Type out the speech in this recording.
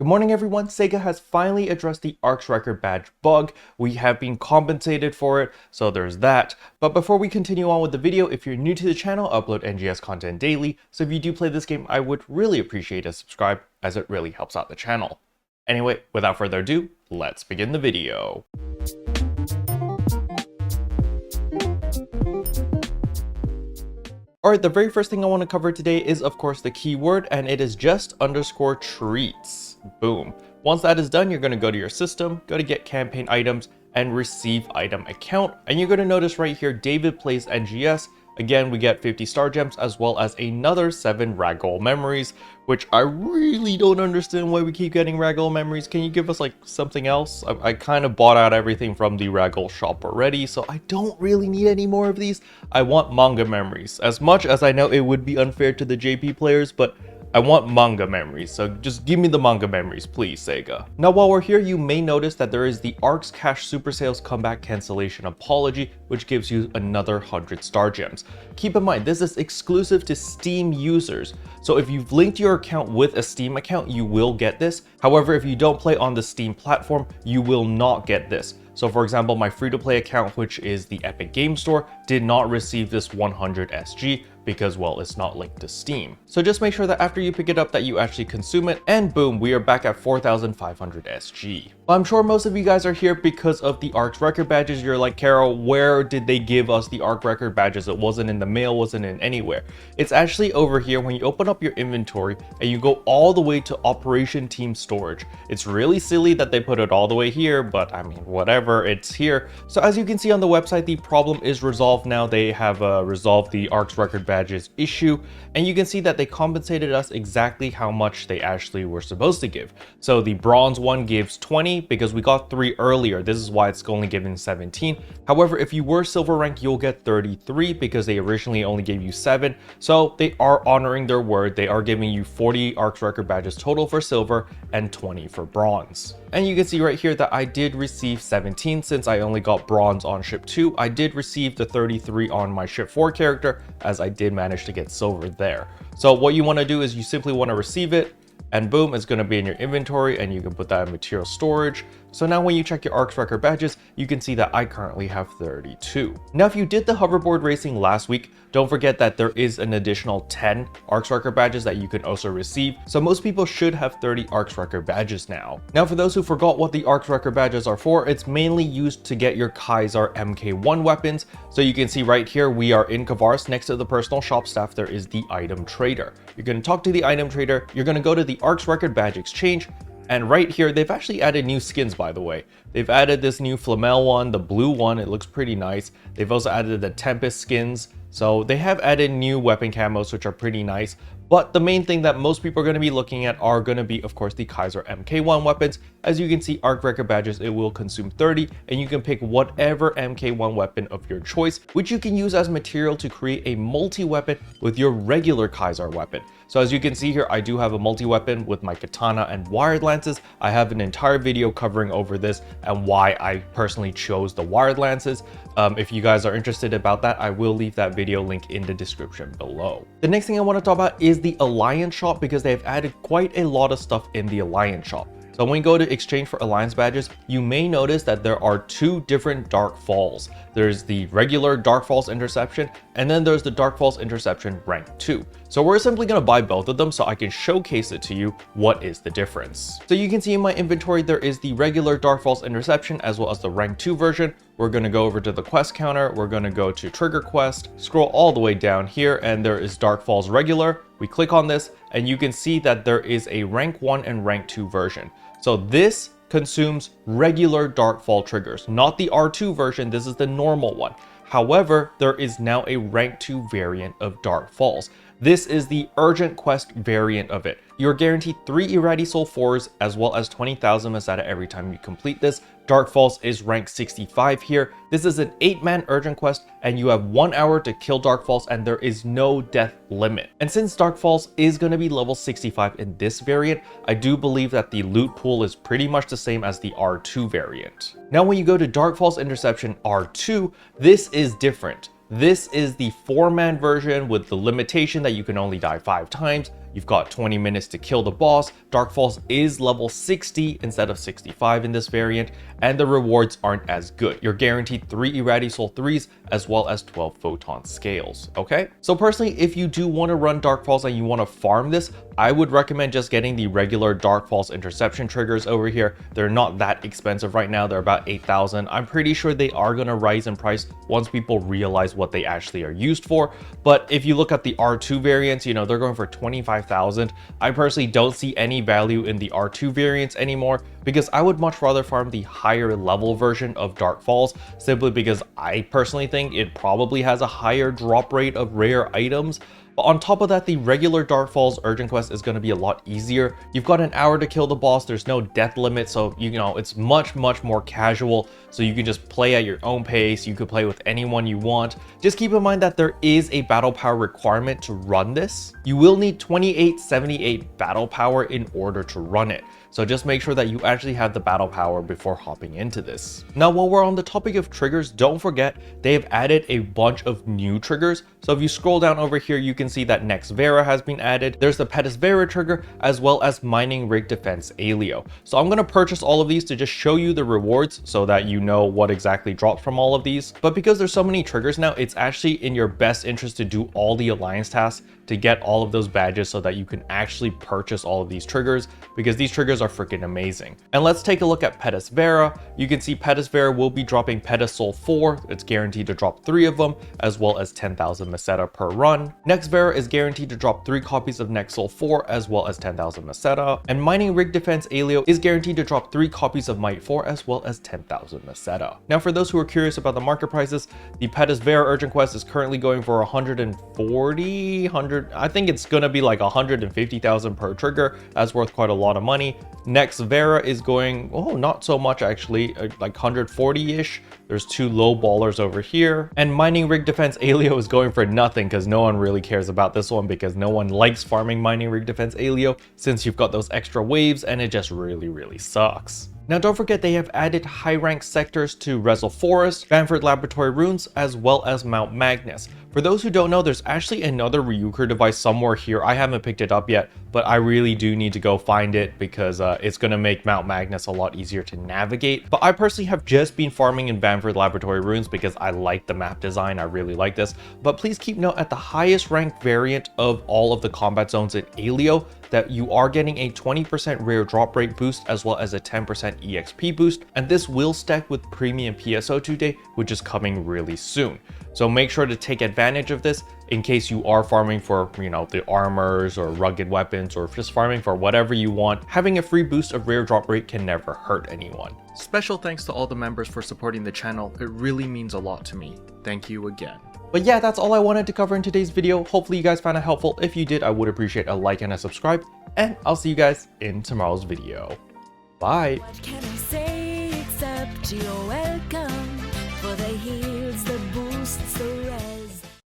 Good morning everyone, Sega has finally addressed the Arks record badge bug. We have been compensated for it, so there's that. But before we continue on with the video, if you're new to the channel, I upload NGS content daily, so if you do play this game, I would really appreciate a subscribe, as it really helps out the channel. Anyway, without further ado, let's begin the video. Alright, the very first thing I want to cover today is of course the keyword, and it is just_treats. Boom. Once that is done, you're going to go to your system, go to get campaign items, and receive item account. And you're going to notice right here, David plays NGS. Again, we get 50 star gems as well as another 7 ragdoll memories, which I really don't understand why we keep getting ragdoll memories. Can you give us like something else? I kind of bought out everything from the ragdoll shop already, so I don't really need any more of these. I want manga memories. As much as I know it would be unfair to the JP players, but I want manga memories, so just give me the manga memories, please, Sega. Now, while we're here, you may notice that there is the Arks Cash Super Sales Comeback Cancellation Apology, which gives you another 100 star gems. Keep in mind, this is exclusive to Steam users, so if you've linked your account with a Steam account, you will get this. However, if you don't play on the Steam platform, you will not get this. So for example, my free-to-play account, which is the Epic Game Store, did not receive this 100 SG because, well, it's not linked to Steam. So just make sure that after you pick it up that you actually consume it, and boom, we are back at 4,500 SG. But I'm sure most of you guys are here because of the Arks record badges. You're like, Carol, where did they give us the Ark record badges? It wasn't in the mail, wasn't in anywhere. It's actually over here when you open up your inventory and you go all the way to Operation Team Storage. It's really silly that they put it all the way here, but I mean, whatever, it's here. So as you can see on the website, the problem is resolved now. They have resolved the Arks record badges issue, and you can see that they compensated us exactly how much they actually were supposed to give. So the bronze one gives 20 because we got 3 earlier. This is why it's only giving 17. However, if you were silver rank, you'll get 33 because they originally only gave you 7. So they are honoring their word. They are giving you 40 Arks record badges total for silver and 20 for bronze. And you can see right here that I did receive 17 since I only got bronze on ship 2. I did receive the 33 on my ship 4 character, as I did manage to get silver there. So what you want to do is you simply want to receive it, and boom, it's going to be in your inventory, and you can put that in material storage. So now when you check your Arks record badges, you can see that I currently have 32. Now, if you did the hoverboard racing last week, don't forget that there is an additional 10 Arks record badges that you can also receive. So most people should have 30 Arks record badges now. Now, for those who forgot what the Arks record badges are for, it's mainly used to get your Kaiser MK1 weapons. So you can see right here, we are in Kavaris. Next to the personal shop staff, there is the item trader. You're going to talk to the item trader. You're going to go to the Arks record badge exchange. And right here, they've actually added new skins, by the way. They've added this new Flamel one, the blue one. It looks pretty nice. They've also added the Tempest skins. So they have added new weapon camos, which are pretty nice. But the main thing that most people are going to be looking at are going to be, of course, the Kaiser MK1 weapons. As you can see, Ark record badges, it will consume 30, and you can pick whatever MK1 weapon of your choice, which you can use as material to create a multi-weapon with your regular Kaiser weapon. So as you can see here, I do have a multi-weapon with my katana and wired lances. I have an entire video covering over this and why I personally chose the wired lances. If you guys are interested about that, I will leave that video link in the description below. The next thing I want to talk about is the Alliance shop, because they've added quite a lot of stuff in the Alliance shop. So when you go to exchange for Alliance badges, you may notice that there are 2 different Dark Falls. There's the regular Dark Falls Interception, and then there's the Dark Falls Interception rank 2. So we're simply going to buy both of them so I can showcase it to you what is the difference. So you can see in my inventory, there is the regular Dark Falls Interception as well as the rank 2 version. We're going to go over to the quest counter. We're going to go to Trigger Quest, scroll all the way down here, and there is Dark Falls Regular. We click on this, and you can see that there is a rank 1 and rank 2 version. So this consumes regular Darkfall triggers, not the R2 version. This is the normal one. However, there is now a rank 2 variant of Dark Falls. This is the urgent quest variant of it. You're guaranteed 3 Irati Soul 4s as well as 20,000 Masada every time you complete this. Dark Falls is rank 65 here. This is an 8-man urgent quest, and you have 1 hour to kill Dark Falls, and there is no death limit. And since Dark Falls is going to be level 65 in this variant, I do believe that the loot pool is pretty much the same as the R2 variant. Now when you go to Dark Falls Interception R2, this is different. This is the 4-man version with the limitation that you can only die 5 times. You've got 20 minutes to kill the boss. Dark Falz is level 60 instead of 65 in this variant, and the rewards aren't as good. You're guaranteed 3 Iradisoul 3s as well as 12 Photon Scales, okay? So personally, if you do want to run Dark Falz and you want to farm this, I would recommend just getting the regular Dark Falz interception triggers over here. They're not that expensive right now. They're about 8,000. I'm pretty sure they are going to rise in price once people realize what they actually are used for. But if you look at the R2 variants, you know, they're going for 25,000. I personally don't see any value in the R2 variants anymore because I would much rather farm the higher level version of Dark Falz, simply because I personally think it probably has a higher drop rate of rare items. But on top of that, the regular Dark Falz urgent quest is going to be a lot easier. You've got an hour to kill the boss. There's no death limit, so you know it's much more casual. So you can just play at your own pace. You could play with anyone you want. Just keep in mind that there is a battle power requirement to run this. You will need 2878 battle power in order to run it. So just make sure that you actually have the battle power before hopping into this. Now, while we're on the topic of triggers, don't forget they have added a bunch of new triggers. So if you scroll down over here, you can see that Next Vera has been added. There's the Petis Vera trigger, as well as Mining Rig Defense Aelio. So I'm going to purchase all of these to just show you the rewards so that you know what exactly drops from all of these. But because there's so many triggers now, it's actually in your best interest to do all the alliance tasks to get all of those badges so that you can actually purchase all of these triggers, because these triggers are freaking amazing. And let's take a look at Petis Vera. You can see Petis Vera will be dropping Petasoul 4. It's guaranteed to drop 3 of them, as well as 10,000 Meseta per run. Next Vera is guaranteed to drop 3 copies of Nextsoul 4, as well as 10,000 Meseta. And Mining Rig Defense Aelio is guaranteed to drop 3 copies of Might 4, as well as 10,000 Meseta. Now, for those who are curious about the market prices, the Petis Vera urgent quest is currently going for 140, I think it's gonna be like 150,000 per trigger. That's worth quite a lot of money. Next Vera is going, oh, not so much actually, like 140-ish. There's 2 low ballers over here. And Mining Rig Defense Aelio is going for nothing because no one really cares about this one, because no one likes farming Mining Rig Defense Aelio since you've got those extra waves and it just really sucks. Now, don't forget they have added high rank sectors to Rezel Forest, Banford Laboratory Ruins, as well as Mount Magnus. For those who don't know, there's actually another Ryuker device somewhere here. I haven't picked it up yet, but I really do need to go find it because it's going to make Mount Magnus a lot easier to navigate. But I personally have just been farming in Banford Laboratory Ruins because I like the map design. I really like this. But please keep note, at the highest ranked variant of all of the combat zones in Aelio, that you are getting a 20% rare drop rate boost as well as a 10% EXP boost, and this will stack with premium PSO2 day, which is coming really soon. So make sure to take advantage of this in case you are farming for, you know, the armors or rugged weapons, or just farming for whatever you want. Having a free boost of rare drop rate can never hurt anyone. Special thanks to all the members for supporting the channel. It really means a lot to me. Thank you again. But yeah, that's all I wanted to cover in today's video. Hopefully you guys found it helpful. If you did, I would appreciate a like and a subscribe, and I'll see you guys in tomorrow's video. Bye. What can I say except you're welcome, for the heels, the